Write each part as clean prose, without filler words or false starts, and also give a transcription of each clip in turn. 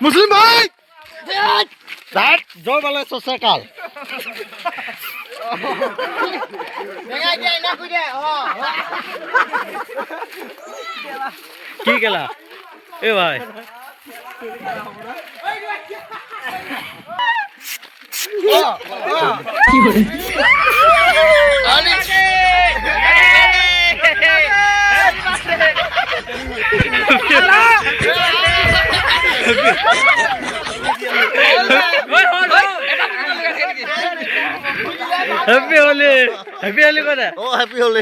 মুছলিম ভাই তাত জয় বালে সসকাল কি কেলা এ ভাই কি করে হ্যাপি হোলি করে ও happy Holi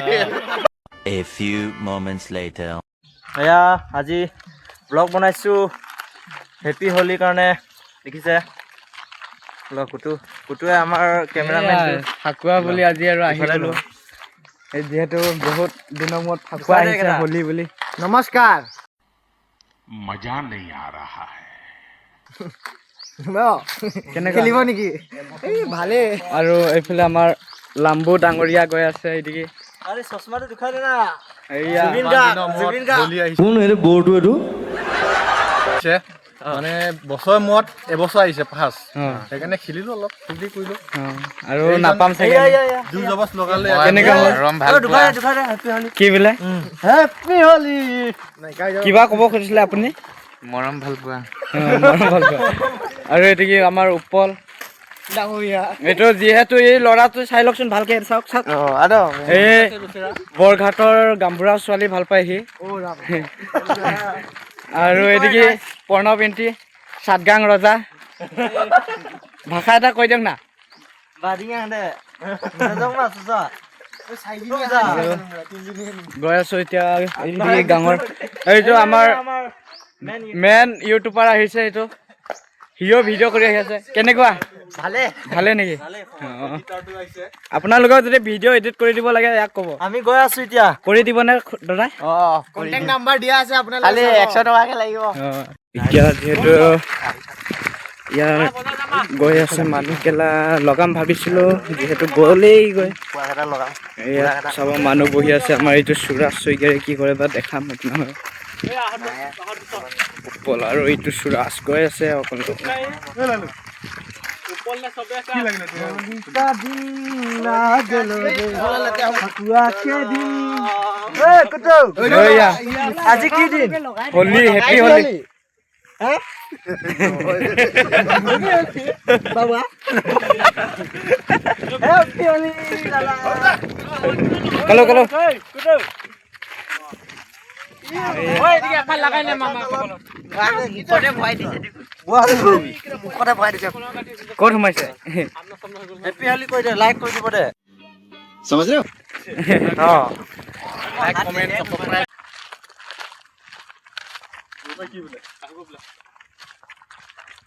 A few moments later. এয়া আজি ব্লগ বনাইছোঁ হেপী হোলিৰ কাৰণে দেখিছে কুটুৱে আমাৰ কেমেৰামেন ফাকুৱা বুলি আজি আৰু আহি গলো যিহেতু বহুত দিনৰ মূৰত ফাকুৱা আহিছে হোলি বুলি নমস্কাৰ मजा नहीं आ रहा है খেলিব নেকি এই ভালে আৰু এইফালে আমাৰ লাম্বু ডাঙৰীয়া গৈ আছে এইদিকে আৰে চশমাটো দুখাই দে না এইয়া কোন এইটো বৰটো এইটো মানে বছৰ মূৰত এবছৰ আহিছে ফাৰ্ষ্ট অ সেইকাৰণে খেলিলো অলপ ফূৰ্তি কৰিলো আৰু নাপাম চাগে দুই জবছ লগালে কেনেকা হ'ল কি বোলে হেপি হোলি কিবা ক'ব খুজিছিলে আপুনি মৰম ভাল পোৱা মৰম ভাল পোৱা আৰু এইটো কি আমাৰ উপল ডাঙৰীয়া এইটো যিহেতু এই ল'ৰাটো চাই লওকচোন ভালকে চাওক চাওক আদা এই বৰঘাটৰ গাম্বুৰা ছোৱালী ভাল পায় সি আৰু এইদিকে প্ৰণৱ ইণ্টি সাতগাং ৰজা ভাষা এটা কৈ দিয়ক না গৈ আছো এতিয়া এই গাঁৱৰ এইটো আমাৰ মেইন ইউটিউবাৰ আহিছে এইটো সিও ভিডিঅ' কৰি আহি আছে কেনেকুৱা ভালে নেকি আপোনালোকক যদি ভিডিঅ' এডিট কৰি দিব লাগে ইয়াক ক'ব আমি গৈ আছো এতিয়া কৰি দিবনে দাদা কন্টেক্ট নাম্বাৰ দিয়া আছে আপোনালোকৰ খালি 100 টকাকে লাগিব এতিয়া যিহেতু ইয়াৰ গৈ আছে মানুহ কেলা লগাম ভাবিছিলো যিহেতু গ'লেই গৈ ইয়াত চাব মানুহ বহি আছে আমাৰ এইটো সুৰাজ চৈকাৰে কি কৰে বা দেখাম আপোনাৰ উপল আৰু এইটো সুৰাজ গৈ আছে অকল আজি কি দিন হোলি হেপী হোলি বাবা হেপি হোলি কালো কালো ক'ত সোমাইছে হেপী হোলি কৈ দে লাইক কৰি দিব দে समझ रहे हो লাইক কমেন্ট সাবস্ক্ৰাইব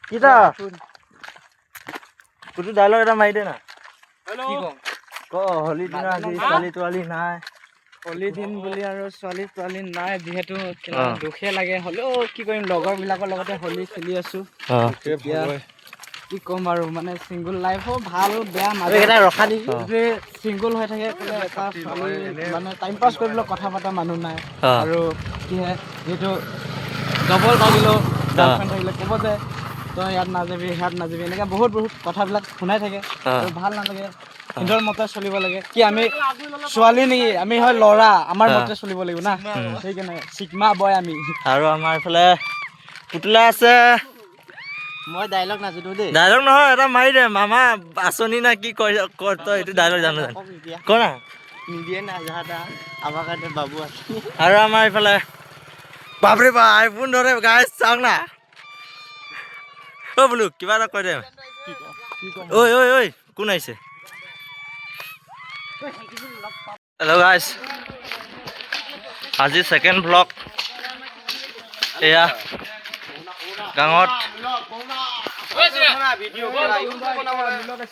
কিটা কুটু ডায়লগ এটা মাৰি দে না ক হোলি দিনা আজি ছোৱালী তোৱালী নাই হোলি দিন বুলি আৰু ছোৱালী তোৱালী নাই যিহেতু দুখে লাগে হ'লেও কি কৰিম লগৰ বিলাকৰ লগতে হোলি খেলি আছো এতিয়া কি ক'ম আৰু মানে চিংগুল লাইফো ভাল বেয়া মাজে ৰখা দি চিংগুল হৈ থাকে এটা ছোৱালী মানে টাইম পাছ কৰিবলৈ কথা পতা মানুহ নাই আৰু কি হয় যিহেতু ডবল থাকিলেও গাৰ্লফ্ৰেণ্ড থাকিলে ক'ব যে তই ইয়াত নাযাবি ইয়াত নাযাবি এনেকৈ বহুত কথাবিলাক শুনাই থাকে আৰু ভাল নালাগে নিজৰ মতে চলিব লাগে কি আমি ছোৱালী নেকি আমি হয় ল'ৰা আমাৰ মতে চলিব লাগিব না সেইকাৰণে চিগমা বয় আমি আৰু আমাৰ এইফালে পুতলা আছে মই ডায়লগ নাজানো দেই ডায়লগ নহয় এটা মাৰি দে মামা আঁচনি না কি কয় তই এইটো ডায়লগ জানো ক না নিদিয়ে না যাহা আমাৰ কাৰণে বাবু আছে আৰু আমাৰ এইফালে বাপৰে বা আইফোন ধৰে গাইছ চাওক না বোলো কিবা এটা কৈ দে ঐ কোন আহিছে হেল্ল' গাইছ আজি ছেকেণ্ড ব্লগ এয়া গাঁৱত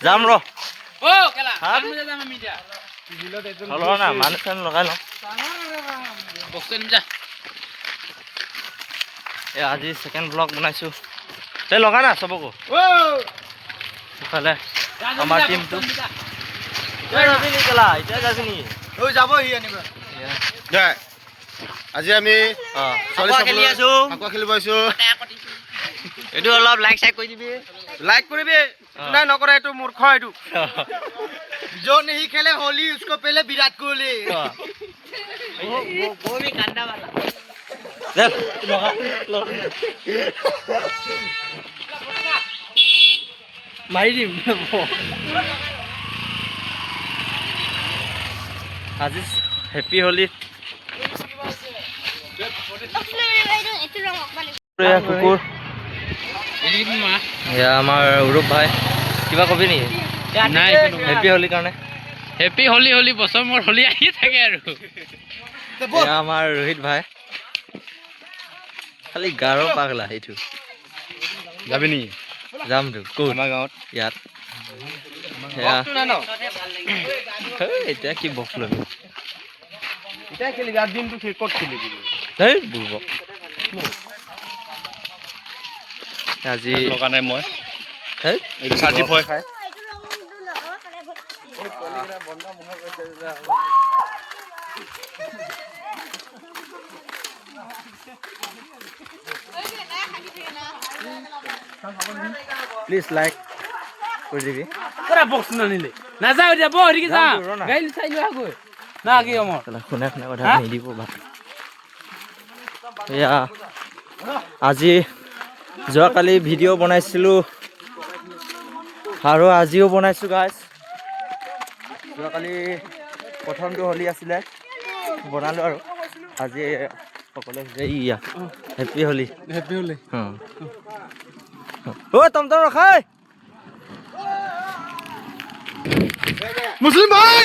যাম ৰ না মানুহ চানুহ লগাই লওঁ আজি ছেকেণ্ড ব্লগ বনাইছোঁ তই লগা না চবকো ইফালে আমাৰ টিমটো এতিয়া যাবি নেকি যাব সি আনিব আজি আমি ফাকুৱা খেলিব আহিছোঁ এইটো অলপ লাইক চাইক কৰি দিবি লাইক কৰিবি নাই নকৰে এইটো মূৰ্খ এইটো जो नहीं खेले होली उसको पहले विराट कोहली वो भी कांदा वाला দেখ লগা মাৰি দিম আজি হেপী হোলি কুকুৰ এয়া আমাৰ অৰূপ ভাই কিবা কবি নেকি নাই হেপী হোলিৰ কাৰণে হেপী হোলি হোলি বছৰ মোৰ হোলি আহি থাকে আৰু এয়া আমাৰ ৰোহিত ভাই খালি গাৰো পাগলা এইটো যাবি নেকি যামতো ক'ত আমাৰ গাঁৱত ইয়াত এয়া এতিয়া কি বক্স ল'বি এতিয়া খেলিবি আৰু দিনটো ক'ত খেলিবি হেই বুৰ্বক আজি লগা নাই মই হেই এইটো চাৰ্জি ভয় খাই প্লিজ লাইক কৰি দিবি পুৰা বক্স নানিলে নাযাওঁ এতিয়া বহ হেৰি যা যাম তো, ৰ না। গাড়ী চাই লোৱা গৈ না কি আমাৰ শুনে শুনে কথা হা? নিদিব ভাত এয়া আজি যোৱাকালি ভিডিঅ' বনাইছিলোঁ আৰু আজিও বনাইছোঁ গাইজ যোৱাকালি প্ৰথমটো হোলী আছিলে বনালোঁ আৰু আজি সকলোৱে যে ইয়া হেপী হোলী হেপী হোলি অ' টমটম ৰখাই मुस्लिम भाई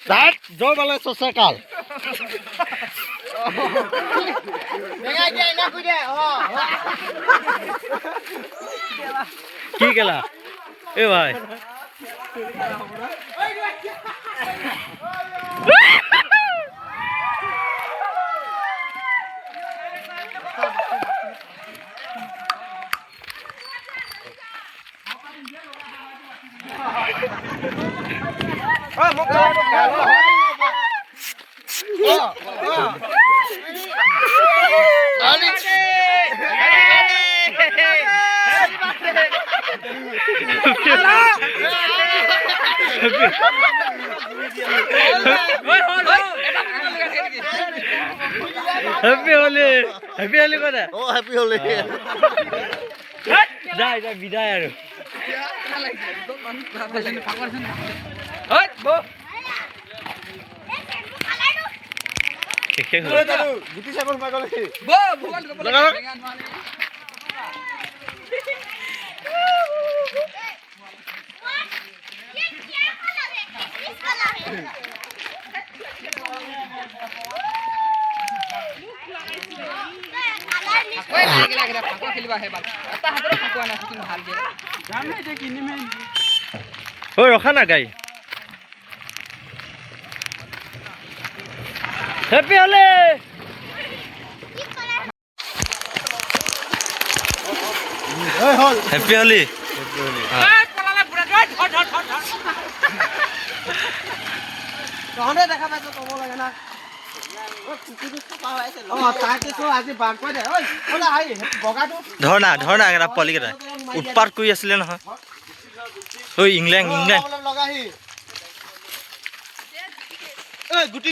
बैठ जो वाला सोचा काल কি কেলা এ ভাই হেপী হোলী হেপী হোলী কথা ओ हैप्पी होली যা এতিয়া বিদায় আৰু শেষে হ'ল गुटी साबल पागल ঐ ৰখা না গাড়ী হেপী হোলী হেপী হোলী তহঁতে দেখা পাইছ ক'ব লাগে না আজি বাঘ কৈ দে ঐ বগাটো ধৰ না এটা পোৱালিকেইটা উৎপাত কৰি আছিলে নহয় ঐ ইংলেণ্ড लगा ही ए गुटी